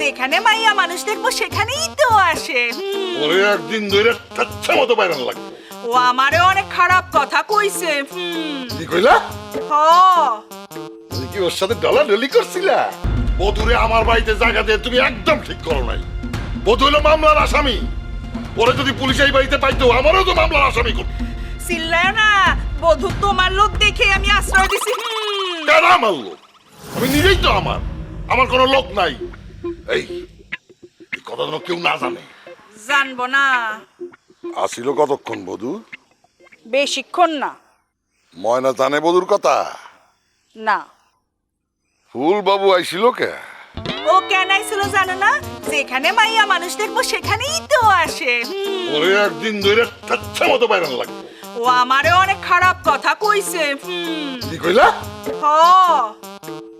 যেখানে মাইয়া মানুষ দেখবো সেখানেই তো আসে। ওরে একদিন ধরে টাচ্ছা মতো বাইরান লাগবে। ও আমারে অনেক খারাপ কথা কইছে। কি কইলা? হ তুমি কি ওর সাথে ডলাডলি করছিলা? বধুরে আমার বাড়িতে জায়গা দিয়ে তুমি একদম ঠিক করো নাই। বধু হলো মামলার আসামি। ওরে যদি পুলিশ এই বাড়িতে পাইতো আমারও তো মামলার আসামি করত। চিল্লায় না, বধূ তোমার লোক দেখে আমি আশ্রয় দিছি। কারা মারলো? আমি নিজেই তো আমার কোনো লোক নাই। এই কথা যেন কেউ না জানে। জানবো না। আসিল কতক্ষণ বধু? বেশিক্ষণ না। ময়না জানে বধুর কথা? না। ফুল বাবু আইছিল কে? ও কেন আইছিল জানো না? যেখানে মাইয়া মানুষ দেখবো সেখানেই তো আসে। ওরে একদিন ধরে টাচ্ছা মতো বাইরান লাগবে। ও আমারে অনেক খারাপ কথা কইছে। কি কইলা? হ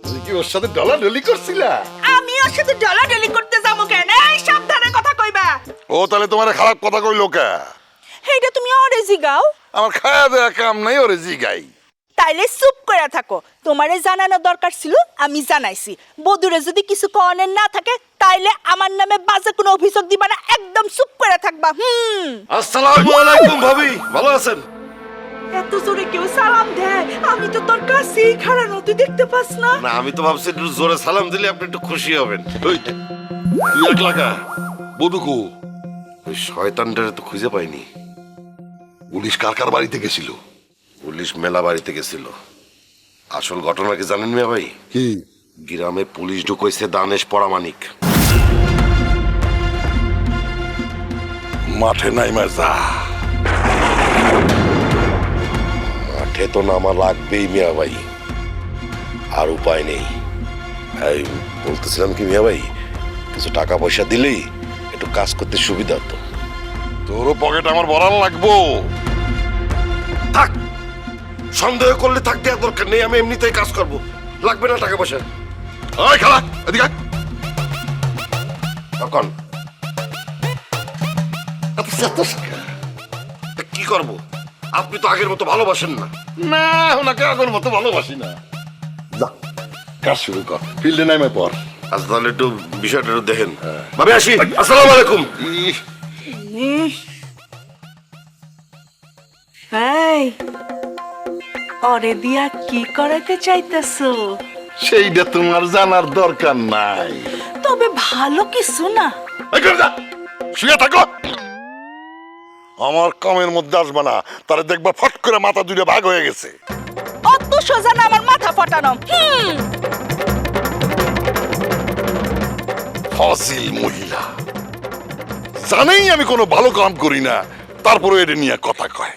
তুমি কি ওর সাথে ডলাডলি করছিলা? আমি ওর সাথে ডলাডলি করতে যাবো কেন? এই সাবধানে কথা কইবা। ও তাহলে তোমার খারাপ কথা কইলো কে? এইটা তুমি ওরে জিগাও। আমার খায়া দেয়া কাম নাই, ওরে জিগাই। তাইলে চুপ করে থাকো। তোমারে জানানো দরকার ছিল, আমি জানাইছি। বধুরে যদি কিছু কনের না থাকে তাইলে আমার নামে বাজে কোনো অভিযোগ দিবা না, একদম চুপ করে থাকবা। আসসালামু আলাইকুম ভাবি, ভালো আছেন? এত জোরে কেউ সালাম দেয়? আমি তো তোর কাছেই খাড়ানো, তুই দেখতে পাস না? না, আমি তো ভাবছি একটু জোরে সালাম দিলে আপনি একটু খুশি হবেন। তুই এক লাগা বধু কো? ওই শয়তানটারে তো খুঁজে পাইনি। পুলিশ কার কার বাড়িতে গেছিল? পুলিশ মেলা বাড়িতে গেছিল। আসল ঘটনা কি জানেন মিয়া ভাই? কি? গ্রামে পুলিশ ঢুকাইছে দানেশ পরামানিক। মাঠে নাই যা। মাঠে তো নামা লাগবেই মিয়া ভাই, আর উপায় নেই। এই বলতেছিলাম কি মিয়া ভাই, কিছু টাকা পয়সা দিলেই একটু কাজ করতে সুবিধা হতো। তোরও পকেট আমার ভরান লাগবো। থাক, সন্দেহ করলে থাক, দেওয়ার দরকার নেই। আমি এমনিতেই কাজ করব, লাগবে না টাকা পয়সা। ওই খালা এদিকে আয়। তখন কি করব? আপনি তো আগের মতো ভালোবাসেন না। না ওনাকে আগের মতো ভালোবাসি না। যা কাজ শুরু কর, ফিল্ডে নামে পর। আজ তাহলে একটু বিষয়টা একটু দেখেন। ভাবি আসি, আসসালামু আলাইকুম। এই ওরে দিয়া কি করাতে চাইতেছো? সেইটা তোমার জানার দরকার নাই। তবে ভালো কিছু না। এই করে যা, শুয়ে থাকো। আমার কামের মধ্যে আসবা না, তাহলে দেখবা ফট করে মাথা দুটো ভাগ হয়ে গেছে। অত সোজা না আমার মাথা ফটানো। ফসিল মহিলা জানেই আমি কোনো ভালো কাম করি না, তারপরে এটা নিয়ে কথা কয়।